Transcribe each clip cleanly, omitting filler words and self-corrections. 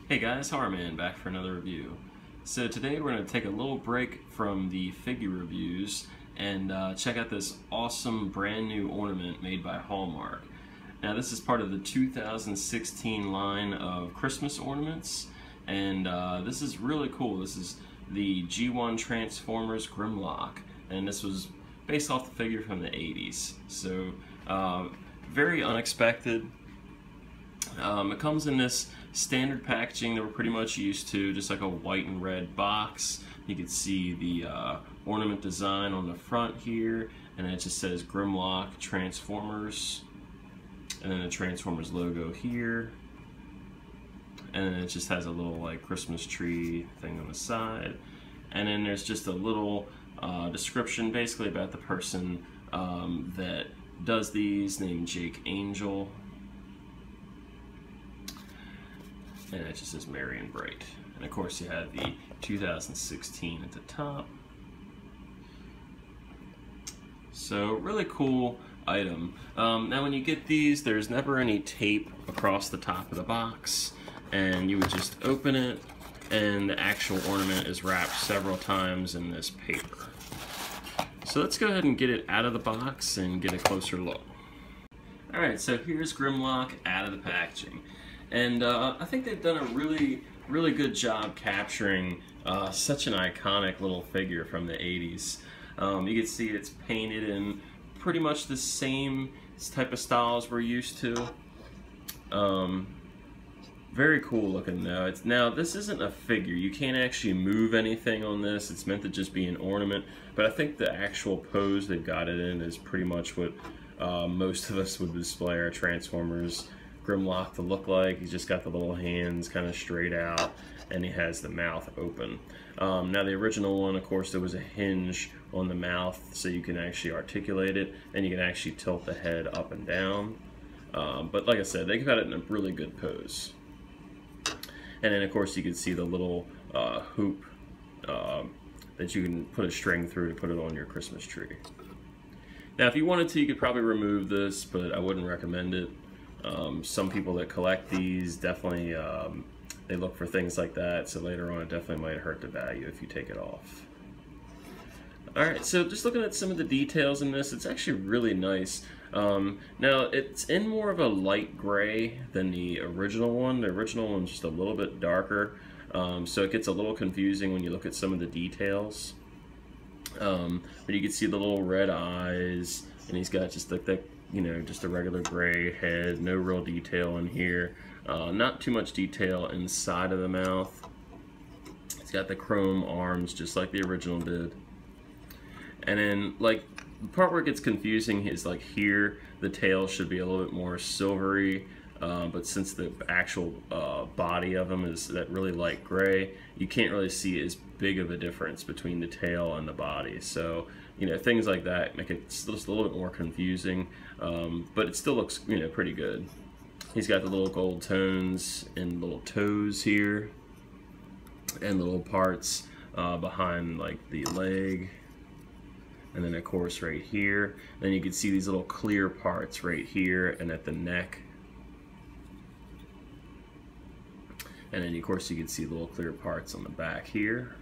Hey guys, Hallmark back for another review. So today we're going to take a little break from the figure reviews and check out this awesome brand new ornament made by Hallmark. Now this is part of the 2016 line of Christmas ornaments, and this is really cool. This is the G1 Transformers Grimlock, and this was based off the figure from the 80s. So very unexpected. It comes in this standard packaging that we're pretty much used to, just like a white and red box. You can see the ornament design on the front here, and it just says Grimlock Transformers, and then the Transformers logo here, and then it just has a little like Christmas tree thing on the side, and then there's just a little description basically about the person that does these, named Jake Angel. And it just says Merry and Bright. And of course you have the 2016 at the top. So really cool item. Now when you get these, there's never any tape across the top of the box, and you would just open it and the actual ornament is wrapped several times in this paper. So let's go ahead and get it out of the box and get a closer look. Alright, so here's Grimlock out of the packaging. And I think they've done a really good job capturing such an iconic little figure from the 80s. You can see it's painted in pretty much the same type of styles we're used to. Very cool looking though. Now this isn't a figure. You can't actually move anything on this. It's meant to just be an ornament. But I think the actual pose they've got it in is pretty much what most of us would display our Transformers Grimlock to look like. He's just got the little hands kind of straight out, and he has the mouth open. Now the original one, of course, there was a hinge on the mouth so you can actually articulate it, and you can actually tilt the head up and down. But like I said, they got it in a really good pose. And then of course you can see the little hoop that you can put a string through to put it on your Christmas tree. Now if you wanted to, you could probably remove this, but I wouldn't recommend it. Some people that collect these definitely they look for things like that, so later on it definitely might hurt the value if you take it off. Alright, so just looking at some of the details in this, it's actually really nice. Now it's in more of a light gray than the original one. The original one's just a little bit darker, so it gets a little confusing when you look at some of the details. But you can see the little red eyes, and he's got just like that, you know, just a regular gray head, no real detail in here. Not too much detail inside of the mouth. It's got the chrome arms just like the original did. And then like the part where it gets confusing is like here, the tail should be a little bit more silvery, but since the actual body of them is that really light gray, you can't really see as big of a difference between the tail and the body. So, you know, things like that make it just a little bit more confusing, but it still looks, you know, pretty good. He's got the little gold tones and little toes here, and little parts behind like the leg, and then of course right here. Then you can see these little clear parts right here and at the neck. And then of course you can see little clear parts on the back here.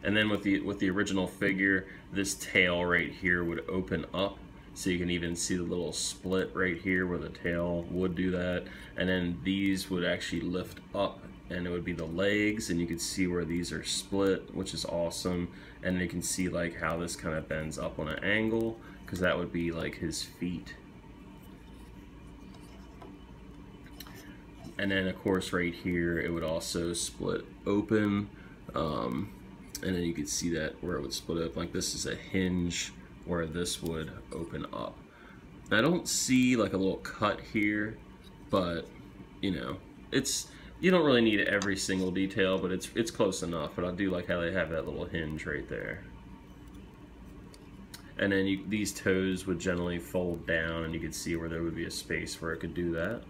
And then with the original figure, this tail right here would open up, so you can even see the little split right here where the tail would do that. And then these would actually lift up, and it would be the legs, and you can see where these are split, which is awesome. And you can see like how this kind of bends up on an angle, because that would be like his feet. And then of course right here it would also split open, and then you could see that where it would split up, like this is a hinge where this would open up. Now, I don't see like a little cut here, but you know, you don't really need every single detail, but it's close enough. But I do like how they have that little hinge right there. And then these toes would generally fold down, and you could see where there would be a space where it could do that.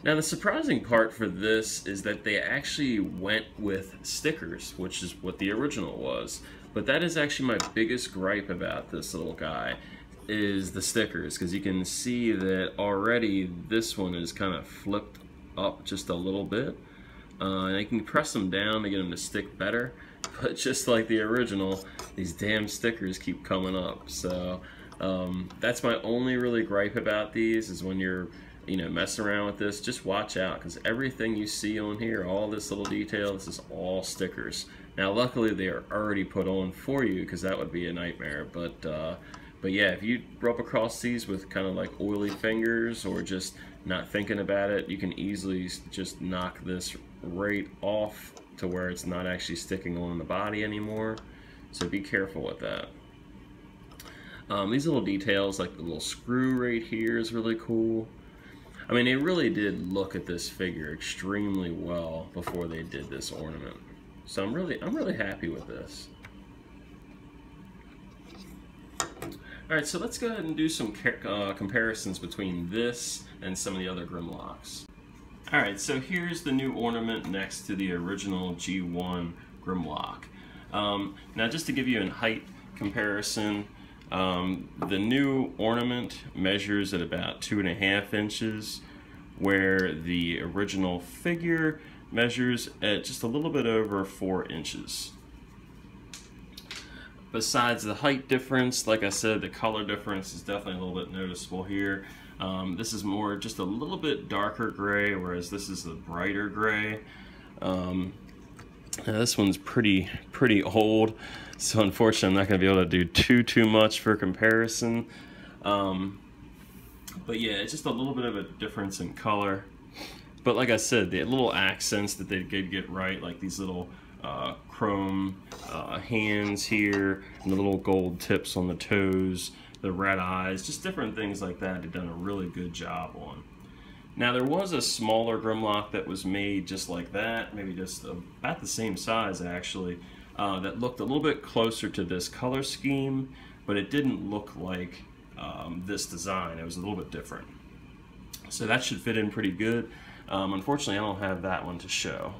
Now the surprising part for this is that they actually went with stickers, which is what the original was. But that is actually my biggest gripe about this little guy, is the stickers, because you can see that already this one is kind of flipped up just a little bit. And you can press them down to get them to stick better. But just like the original, these damn stickers keep coming up. So that's my only really gripe about these, is when you're messing around with this, just watch out, because everything you see on here, all this little detail, this is all stickers. Now luckily they are already put on for you, because that would be a nightmare, but yeah, if you rub across these with kind of like oily fingers or just not thinking about it, you can easily just knock this right off to where it's not actually sticking on the body anymore, so be careful with that. These little details, like the little screw right here, is really cool. I mean, they really did look at this figure extremely well before they did this ornament. So I'm really happy with this. Alright, so let's go ahead and do some comparisons between this and some of the other Grimlocks. Alright, so here's the new ornament next to the original G1 Grimlock. Now just to give you a height comparison, the new ornament measures at about 2.5 inches, where the original figure measures at just a little bit over 4 inches. Besides the height difference, like I said, the color difference is definitely a little bit noticeable here. This is more just a little bit darker gray, whereas this is the brighter gray. Now this one's pretty old, so unfortunately I'm not going to be able to do too much for comparison. But yeah, it's just a little bit of a difference in color. But like I said, the little accents that they did get right, like these little chrome hands here, and the little gold tips on the toes, the red eyes, just different things like that, they've done a really good job on. Now there was a smaller Grimlock that was made just like that, maybe just about the same size actually, that looked a little bit closer to this color scheme, but it didn't look like this design. It was a little bit different. So that should fit in pretty good. Unfortunately, I don't have that one to show.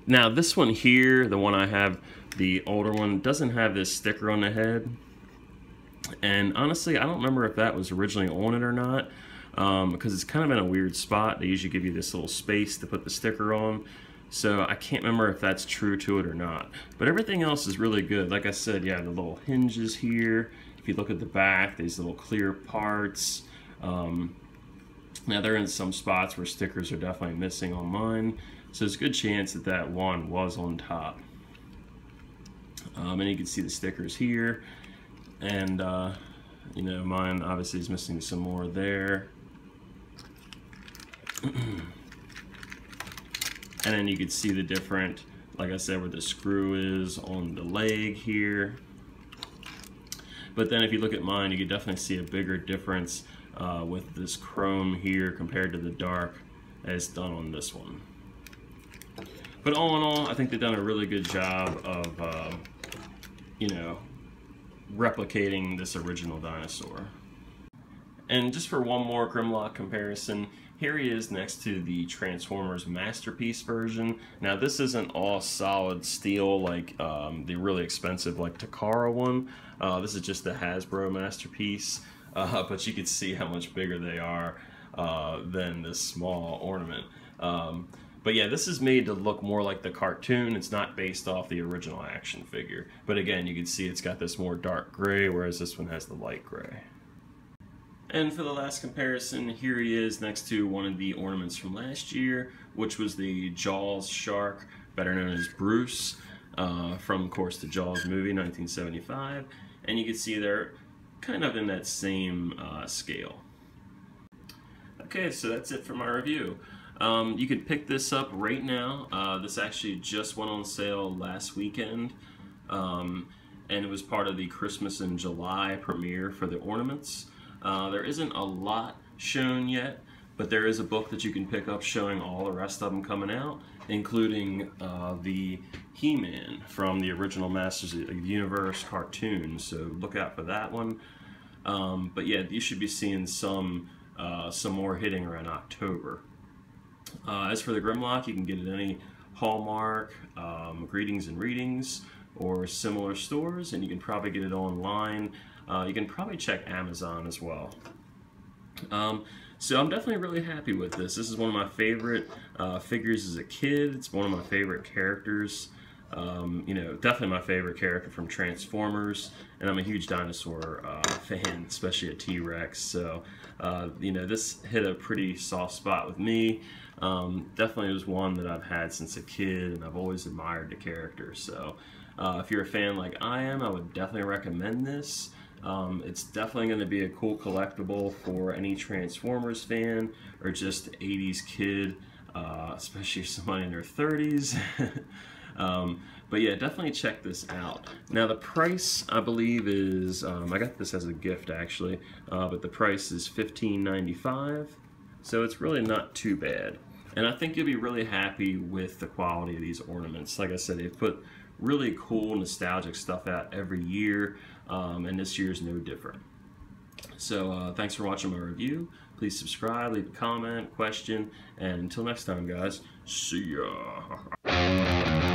Now this one here, the one I have, the older one, doesn't have this sticker on the head. And honestly, I don't remember if that was originally on it or not, because it's kind of in a weird spot. They usually give you this little space to put the sticker on. So I can't remember if that's true to it or not. But everything else is really good. Like I said, yeah, the little hinges here. If you look at the back, these little clear parts. Now they're in some spots where stickers are definitely missing on mine. So there's a good chance that that one was on top. And you can see the stickers here. And, you know, mine obviously is missing some more there. And then you can see the different, like I said, where the screw is on the leg here. But then if you look at mine, you can definitely see a bigger difference with this chrome here compared to the dark as done on this one. But all in all, I think they've done a really good job of, you know, replicating this original dinosaur. And just for one more Grimlock comparison, here he is next to the Transformers Masterpiece version. Now this isn't all solid steel like the really expensive like Takara one. This is just the Hasbro Masterpiece, but you can see how much bigger they are than this small ornament. But yeah, this is made to look more like the cartoon. It's not based off the original action figure. But again, you can see it's got this more dark gray, whereas this one has the light gray. And for the last comparison, here he is next to one of the ornaments from last year, which was the Jaws shark, better known as Bruce, from, of course, the Jaws movie, 1975. And you can see they're kind of in that same scale. Okay, so that's it for my review. You can pick this up right now. This actually just went on sale last weekend, and it was part of the Christmas in July premiere for the ornaments. There isn't a lot shown yet, but there is a book that you can pick up showing all the rest of them coming out, including the He-Man from the original Masters of the Universe cartoon, so look out for that one. But yeah, you should be seeing some more hitting around October. As for the Grimlock, you can get it at any Hallmark, Greetings and Readings, or similar stores, and you can probably get it online. You can probably check Amazon as well. So I'm definitely really happy with this. This is one of my favorite figures as a kid. It's one of my favorite characters. You know, definitely my favorite character from Transformers, and I'm a huge dinosaur fan, especially a T-Rex. So, you know, this hit a pretty soft spot with me. Definitely was one that I've had since a kid, and I've always admired the character. So, if you're a fan like I am, I would definitely recommend this. It's definitely going to be a cool collectible for any Transformers fan or just 80s kid, especially somebody in their 30s. But yeah, definitely check this out. Now the price, I believe, is, I got this as a gift actually, but the price is $15.95, so it's really not too bad. And I think you'll be really happy with the quality of these ornaments. Like I said, they've put really cool, nostalgic stuff out every year, and this year's no different. So thanks for watching my review. Please subscribe, leave a comment, question, and until next time, guys, see ya.